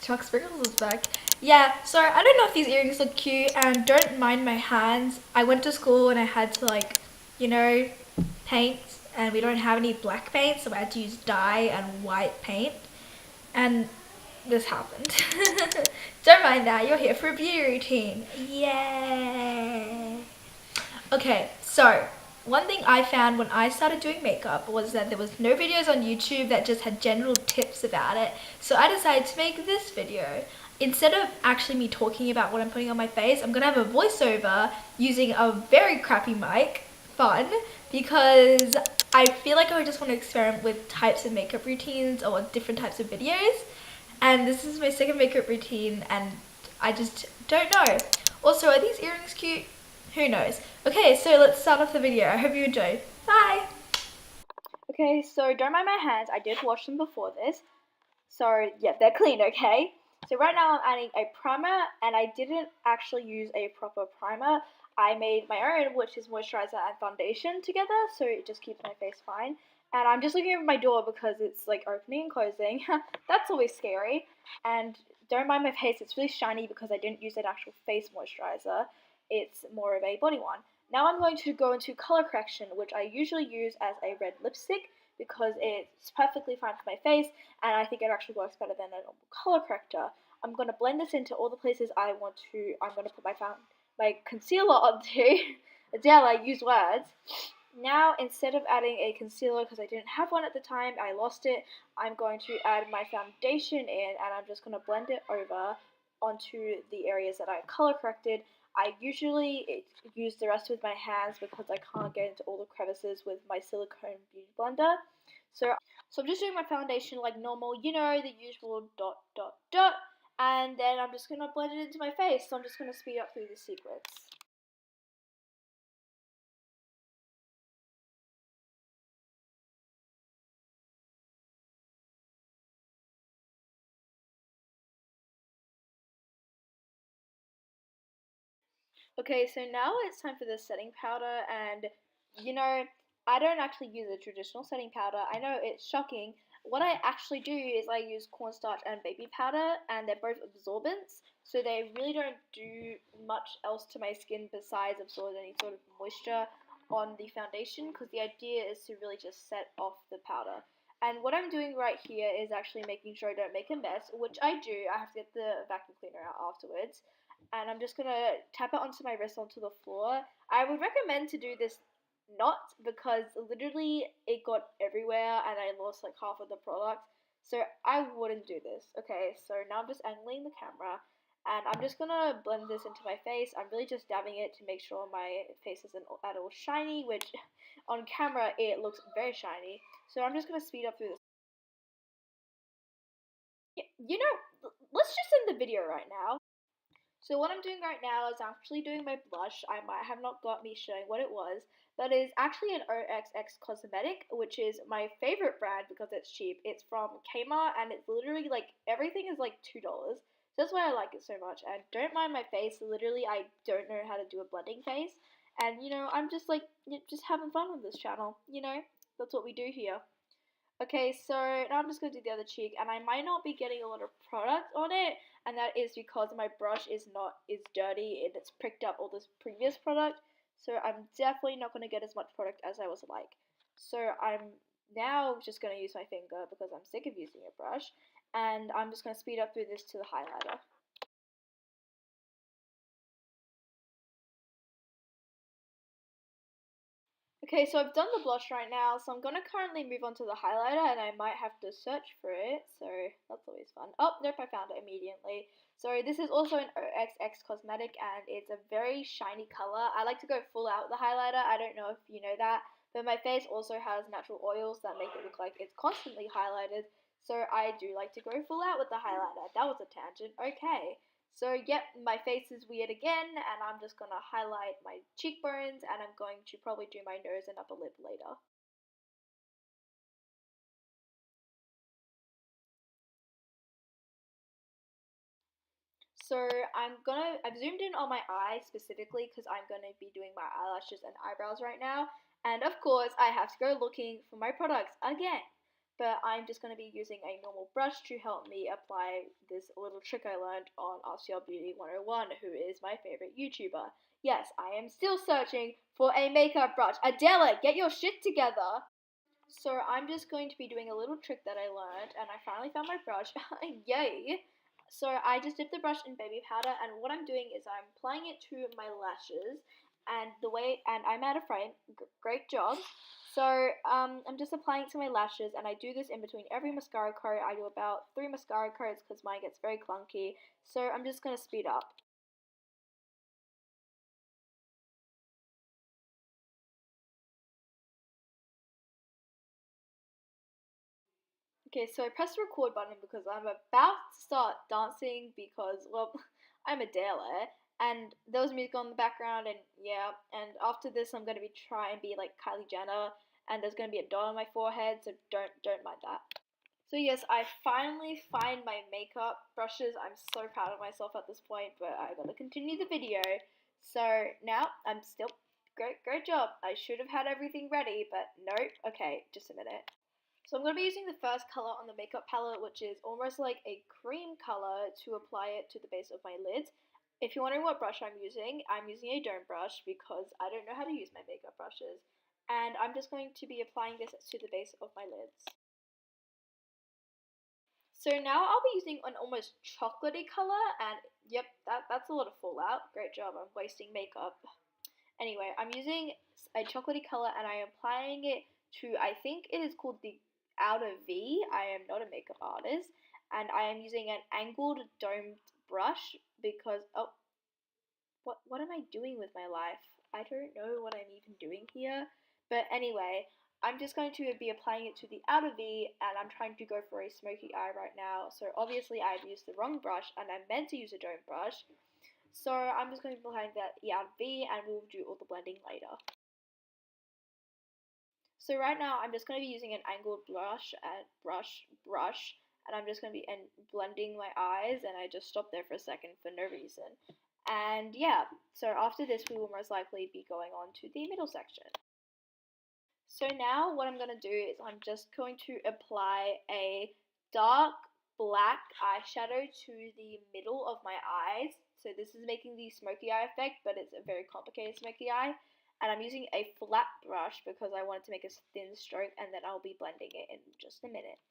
Chuck Sprinkles is back. Yeah, so I don't know if these earrings look cute, and don't mind my hands. I went to school and I had to like, you know, paint, and we don't have any black paint, so I had to use dye and white paint, and this happened. Don't mind that, you're here for a beauty routine. Yay! Okay, so one thing I found when I started doing makeup was that there was no videos on YouTube that just had general tips about it. So I decided to make this video. Instead of actually me talking about what I'm putting on my face, I'm gonna have a voiceover using a very crappy mic. Fun, because I feel like I just want to experiment with types of makeup routines or different types of videos. And this is my second makeup routine and I just don't know. Also, are these earrings cute? Who knows? Okay, so let's start off the video. I hope you enjoyed. Bye! Okay, so don't mind my hands. I did wash them before this. So, yeah, they're clean, okay? So right now I'm adding a primer, and I didn't actually use a proper primer. I made my own, which is moisturizer and foundation together, so it just keeps my face fine. And I'm just looking over my door because it's like opening and closing. That's always scary. And don't mind my face, it's really shiny because I didn't use an actual face moisturizer. It's more of a body one. Now I'm going to go into color correction, which I usually use as a red lipstick because it's perfectly fine for my face, and I think it actually works better than a normal color corrector. I'm going to blend this into all the places I'm going to put my concealer onto. Adele, I use words. Now, instead of adding a concealer, because I didn't have one at the time, I lost it, I'm going to add my foundation in, and I'm just going to blend it over onto the areas that I color corrected. I usually use the rest with my hands because I can't get into all the crevices with my silicone beauty blender. So I'm just doing my foundation like normal, you know, the usual dot, dot, dot. And then I'm just going to blend it into my face. So I'm just going to speed up through the sequence. Okay, so now it's time for the setting powder, and you know, I don't actually use a traditional setting powder. I know it's shocking. What I actually do is I use cornstarch and baby powder, and they're both absorbents, so they really don't do much else to my skin besides absorb any sort of moisture on the foundation, because the idea is to really just set off the powder. And what I'm doing right here is actually making sure I don't make a mess, which I do. I have to get the vacuum cleaner out afterwards, and I'm just gonna tap it onto my wrist onto the floor. I would recommend to do this not, because literally it got everywhere and I lost like half of the product. So I wouldn't do this. Okay, so now I'm just angling the camera and I'm just gonna blend this into my face. I'm really just dabbing it to make sure my face isn't at all shiny, which on camera it looks very shiny. So I'm just gonna speed up through this. Yeah, you know, let's just end the video right now. So what I'm doing right now is actually doing my blush. I might have not got me showing what it was, but it's actually an OXX cosmetic, which is my favorite brand because it's cheap. It's from Kmart, and it's literally like everything is like $2. So that's why I like it so much. And don't mind my face. Literally, I don't know how to do a blending face. And you know, I'm just like just having fun with this channel. You know, that's what we do here. Okay, so now I'm just going to do the other cheek, and I might not be getting a lot of product on it, and that is because my brush is dirty and it's pricked up all this previous product, so I'm definitely not going to get as much product as I was like. So I'm now just going to use my finger because I'm sick of using a brush, and I'm just going to speed up through this to the highlighter. Okay, so I've done the blush right now, so I'm going to currently move on to the highlighter, and I might have to search for it, so that's always fun. Oh, nope, I found it immediately. So this is also an OXX cosmetic, and it's a very shiny color. I like to go full out with the highlighter. I don't know if you know that, but my face also has natural oils that make it look like it's constantly highlighted, so I do like to go full out with the highlighter. That was a tangent. Okay. So yep, my face is weird again, and I'm just going to highlight my cheekbones, and I'm going to probably do my nose and upper lip later. So I've zoomed in on my eye specifically because I'm gonna be doing my eyelashes and eyebrows right now, and of course I have to go looking for my products again. but I'm just going to be using a normal brush to help me apply this little trick I learned on RCL Beauty 101, who is my favorite YouTuber. Yes, I am still searching for a makeup brush. Adela, get your shit together! So I'm just going to be doing a little trick that I learned, and I finally found my brush. Yay! So I just dipped the brush in baby powder, and what I'm doing is I'm applying it to my lashes, and I'm out of frame. Great job. So I'm just applying it to my lashes, and I do this in between every mascara coat. I do about 3 mascara coats because mine gets very clunky. So I'm just gonna speed up. Okay, so I pressed the record button because I'm about to start dancing because, well, I'm a daler, and there was music on the background, and yeah, and after this I'm gonna be try and be like Kylie Jenner, and there's gonna be a dot on my forehead, so don't mind that. So yes, I finally find my makeup brushes. I'm so proud of myself at this point, but I gotta continue the video. So now I'm still great job. I should have had everything ready, but nope. Okay, just a minute. So I'm going to be using the first color on the makeup palette, which is almost like a cream color, to apply it to the base of my lids. If you're wondering what brush I'm using a dome brush because I don't know how to use my makeup brushes. And I'm just going to be applying this to the base of my lids. So now I'll be using an almost chocolatey color, and yep, that's a lot of fallout. Great job, I'm wasting makeup. Anyway, I'm using a chocolatey color and I am applying it to, I think it is called the outer V. I am not a makeup artist. And I am using an angled domed brush because, oh, what am I doing with my life? I don't know what I'm even doing here. But anyway, I'm just going to be applying it to the outer V, and I'm trying to go for a smoky eye right now. So obviously I've used the wrong brush, and I meant to use a dome brush. So I'm just going to be applying that outer V, and we'll do all the blending later. So right now I'm just going to be using an angled brush and and I'm just going to be blending my eyes, and I just stopped there for a second for no reason. And yeah, so after this we will most likely be going on to the middle section. So now what I'm going to do is I'm just going to apply a dark black eyeshadow to the middle of my eyes. So this is making the smoky eye effect, but it's a very complicated smoky eye. And I'm using a flat brush because I wanted to make a thin stroke, and then I'll be blending it in just a minute.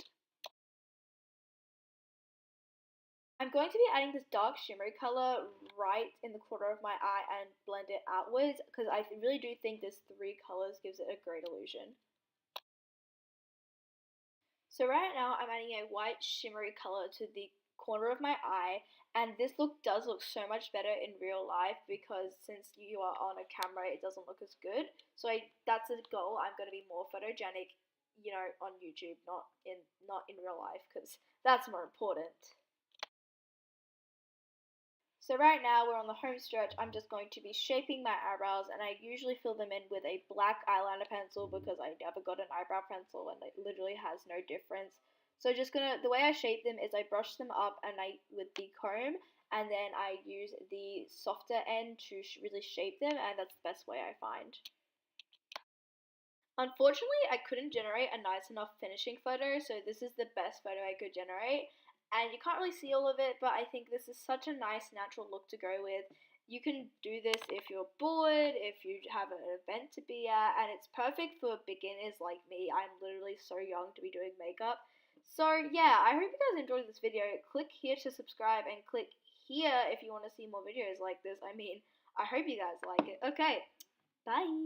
I'm going to be adding this dark shimmery color right in the corner of my eye and blend it outwards because I really do think this 3 colors gives it a great illusion. So right now I'm adding a white shimmery color to the corner of my eye, and this look does look so much better in real life because since you are on a camera it doesn't look as good. So that's a goal. I'm going to be more photogenic, you know, on YouTube, not in real life because that's more important. So right now we're on the home stretch. I'm just going to be shaping my eyebrows, and I usually fill them in with a black eyeliner pencil because I never got an eyebrow pencil and it literally has no difference. So the way I shape them is I brush them up and with the comb, and then I use the softer end to really shape them, and that's the best way I find. Unfortunately, I couldn't generate a nice enough finishing photo, so this is the best photo I could generate. And you can't really see all of it, but I think this is such a nice natural look to go with. You can do this if you're bored, if you have an event to be at, and it's perfect for beginners like me. I'm literally so young to be doing makeup. So yeah, I hope you guys enjoyed this video. Click here to subscribe and click here if you want to see more videos like this. I mean, I hope you guys like it. Okay, bye!